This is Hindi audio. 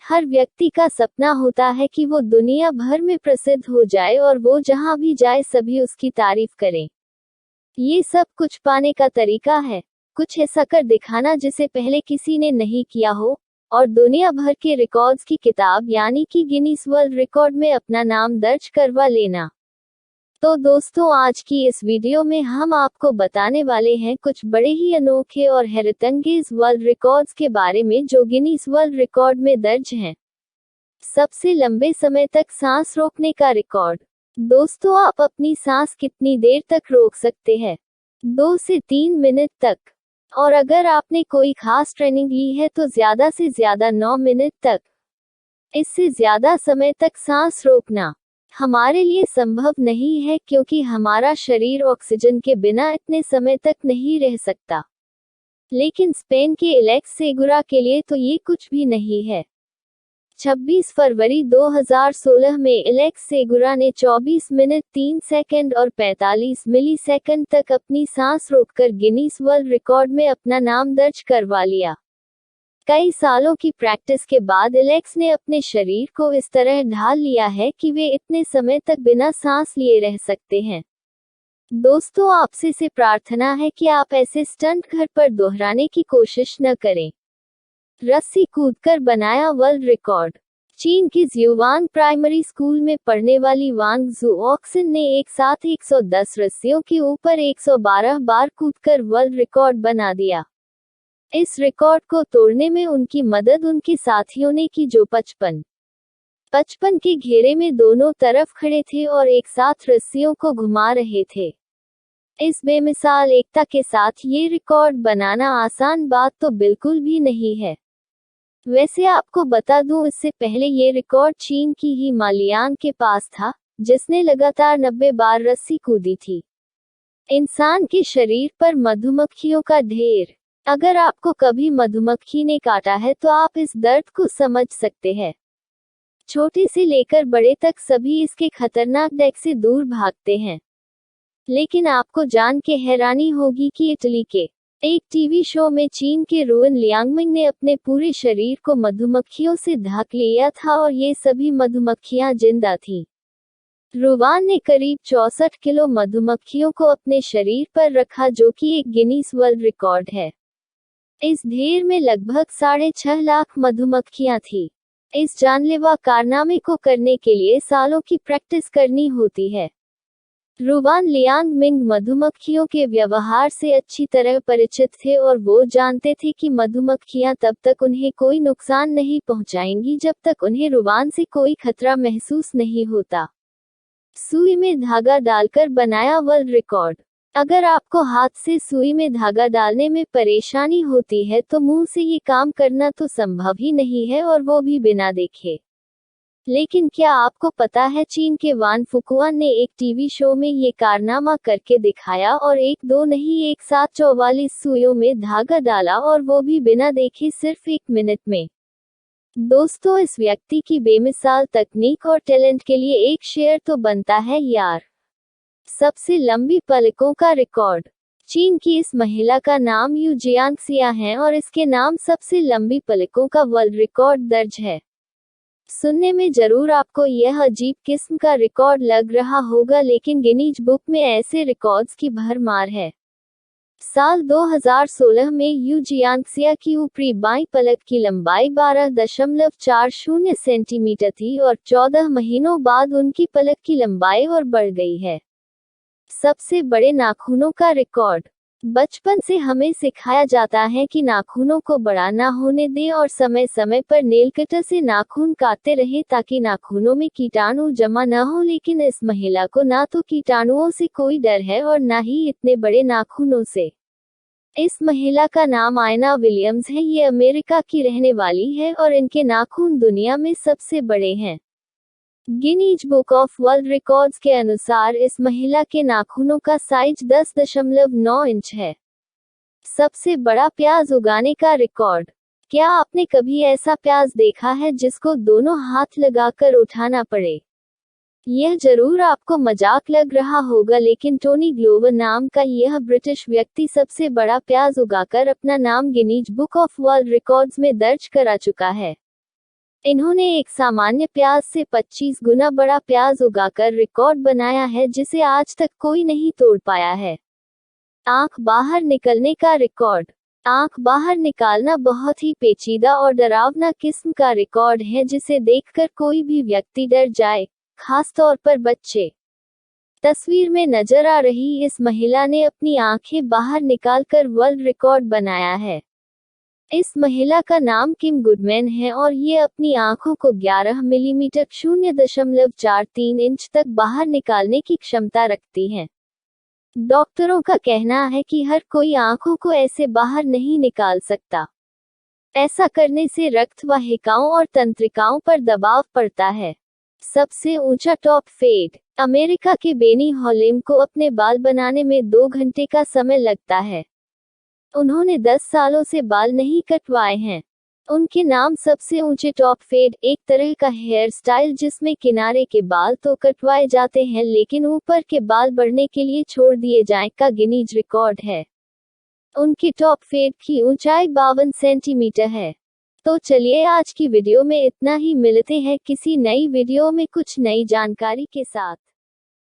हर व्यक्ति का सपना होता है कि वो दुनिया भर में प्रसिद्ध हो जाए और वो जहां भी जाए सभी उसकी तारीफ करें। ये सब कुछ पाने का तरीका है, कुछ ऐसा कर दिखाना जिसे पहले किसी ने नहीं किया हो, और दुनिया भर के रिकॉर्ड्स की किताब यानी कि गिनीज वर्ल्ड रिकॉर्ड में अपना नाम दर्ज करवा लेना। तो दोस्तों, आज की इस वीडियो में हम आपको बताने वाले हैं कुछ बड़े ही अनोखे और हैरतअंगेज वर्ल्ड रिकॉर्ड्स के बारे में जो गिनीज वर्ल्ड रिकॉर्ड में दर्ज हैं। सबसे लंबे समय तक सांस रोकने का रिकॉर्ड। दोस्तों, आप अपनी सांस कितनी देर तक रोक सकते हैं? 2 से 3 मिनट तक। और अगर आपने कोई खास ट्रेनिंग ली है तो ज्यादा से ज्यादा 9 मिनट तक। इससे ज्यादा समय तक सांस रोकना हमारे लिए संभव नहीं है क्योंकि हमारा शरीर ऑक्सीजन के बिना इतने समय तक नहीं रह सकता। लेकिन स्पेन के एलेक्स सेगुरा के लिए तो ये कुछ भी नहीं है। 26 फरवरी 2016 में एलेक्स सेगुरा ने 24 मिनट 3 सेकंड और 45 मिलीसेकंड तक अपनी सांस रोककर गिनीज वर्ल्ड रिकॉर्ड में अपना नाम दर्ज करवा लिया। कई सालों की प्रैक्टिस के बाद एलेक्स ने अपने शरीर को इस तरह ढाल लिया है कि वे इतने समय तक बिना सांस लिए रह सकते हैं। दोस्तों, आपसे से प्रार्थना है कि आप ऐसे स्टंट घर पर दोहराने की कोशिश न करें। रस्सी कूदकर बनाया वर्ल्ड रिकॉर्ड। चीन की ज्यूवांग प्राइमरी स्कूल में पढ़ने वाली वांग जुओक्सिन ने एक साथ 110 रस्सियों के ऊपर 112 बार कूदकर वर्ल्ड रिकॉर्ड बना दिया। इस रिकॉर्ड को तोड़ने में उनकी मदद उनके साथियों ने की जो 55 के घेरे में दोनों तरफ खड़े थे और एक साथ रस्सियों को घुमा रहे थे। इस बेमिसाल एकता के साथ ये रिकॉर्ड बनाना आसान बात तो बिल्कुल भी नहीं है। वैसे आपको बता दूं, इससे पहले ये रिकॉर्ड चीन की ही मालियांग के पास था, जिसने लगातार 90 बार रस्सी कूदी थी। इंसान के शरीर पर मधुमक्खियों का ढेर। अगर आपको कभी मधुमक्खी ने काटा है तो आप इस दर्द को समझ सकते हैं। छोटे से लेकर बड़े तक सभी इसके खतरनाक डंक से दूर भागते हैं। लेकिन आपको जान के हैरानी होगी कि इटली के एक टीवी शो में चीन के रुएन लियांगमिंग ने अपने पूरे शरीर को मधुमक्खियों से ढक लिया था और ये सभी मधुमक्खियां जिंदा थीं। रुवान ने करीब 64 किलो मधुमक्खियों को अपने शरीर पर रखा, जो कि एक गिनीज वर्ल्ड रिकॉर्ड है। इस ढेर में लगभग 6.5 लाख मधुमक्खियां थीं। इस जानलेवा कारनामे को करने के लिए सालों की प्रैक्टिस करनी होती है। रुवान लियांगमिंग मधुमक्खियों के व्यवहार से अच्छी तरह परिचित थे और वो जानते थे कि मधुमक्खियां तब तक उन्हें कोई नुकसान नहीं पहुंचाएंगी जब तक उन्हें रुवान से कोई खतरा महसूस नहीं होता। सुई में धागा डालकर बनाया वर्ल्ड रिकॉर्ड। अगर आपको हाथ से सुई में धागा डालने में परेशानी होती है तो मुंह से ये काम करना तो संभव ही नहीं है, और वो भी बिना देखे। लेकिन क्या आपको पता है, चीन के वान फुकुआन ने एक टीवी शो में ये कारनामा करके दिखाया और 1-2 नहीं, एक साथ 44 सुइयों में धागा डाला, और वो भी बिना देखे सिर्फ 1 मिनट में। दोस्तों, इस व्यक्ति की बेमिसाल तकनीक और टैलेंट के लिए एक शेयर तो बनता है यार। सबसे लंबी पलकों का रिकॉर्ड। चीन की इस महिला का नाम यू जियांगक्सिया है और इसके नाम सबसे लंबी पलकों का वर्ल्ड रिकॉर्ड दर्ज है। सुनने में जरूर आपको यह अजीब किस्म का रिकॉर्ड लग रहा होगा, लेकिन गिनीज बुक में ऐसे रिकॉर्ड्स की भरमार है। साल 2016 में यू जियांगक्सिया की ऊपरी बाईं पलक की लंबाई 12.40 सेंटीमीटर थी और 14 महीनों बाद उनकी पलक की लंबाई और बढ़ गई है। सबसे बड़े नाखूनों का रिकॉर्ड। बचपन से हमें सिखाया जाता है कि नाखूनों को बड़ा ना होने दें और समय समय पर नेल कटर से नाखून काटते रहें ताकि नाखूनों में कीटाणु जमा न हो, लेकिन इस महिला को ना तो कीटाणुओं से कोई डर है और ना ही इतने बड़े नाखूनों से। इस महिला का नाम आयना विलियम्स है। ये अमेरिका की रहने वाली है और इनके नाखून दुनिया में सबसे बड़े हैं। Guinness book of world records के अनुसार इस महिला के नाखूनों का साइज 10.9 इंच है। सबसे बड़ा प्याज उगाने का रिकॉर्ड। क्या आपने कभी ऐसा प्याज देखा है जिसको दोनों हाथ लगाकर उठाना पड़े? यह जरूर आपको मजाक लग रहा होगा, लेकिन टोनी ग्लोवर नाम का यह ब्रिटिश व्यक्ति सबसे बड़ा प्याज उगाकर अपना नाम Guinness book of world records में दर्ज करा चुका है। इन्होंने एक सामान्य प्याज से 25 गुना बड़ा प्याज उगाकर रिकॉर्ड बनाया है जिसे आज तक कोई नहीं तोड़ पाया है। आंख बाहर निकलने का रिकॉर्ड। आंख बाहर निकालना बहुत ही पेचीदा और डरावना किस्म का रिकॉर्ड है जिसे देखकर कोई भी व्यक्ति डर जाए, खासतौर पर बच्चे। तस्वीर में नजर आ रही इस महिला ने अपनी आंखें बाहर निकालकर वर्ल्ड रिकॉर्ड बनाया है। इस महिला का नाम किम गुडमैन है और ये अपनी आंखों को 11 मिलीमीटर (0.43 इंच) तक बाहर निकालने की क्षमता रखती हैं। डॉक्टरों का कहना है कि हर कोई आंखों को ऐसे बाहर नहीं निकाल सकता। ऐसा करने से रक्त वाहिकाओं और तंत्रिकाओं पर दबाव पड़ता है। सबसे ऊंचा टॉप फेड। अमेरिका के बेनी हॉलिम को अपने बाल बनाने में 2 घंटे का समय लगता है। उन्होंने 10 सालों से बाल नहीं कटवाए हैं। उनके नाम सबसे ऊंचे टॉप फेड, एक तरह का हेयर स्टाइल जिसमें किनारे के बाल तो कटवाए जाते हैं लेकिन ऊपर के बाल बढ़ने के लिए छोड़ दिए जाएं, का गिनीज रिकॉर्ड है। उनकी टॉप फेड की ऊंचाई 52 सेंटीमीटर है। तो चलिए आज की वीडियो में इतना ही। मिलते हैं किसी नई वीडियो में कुछ नई जानकारी के साथ।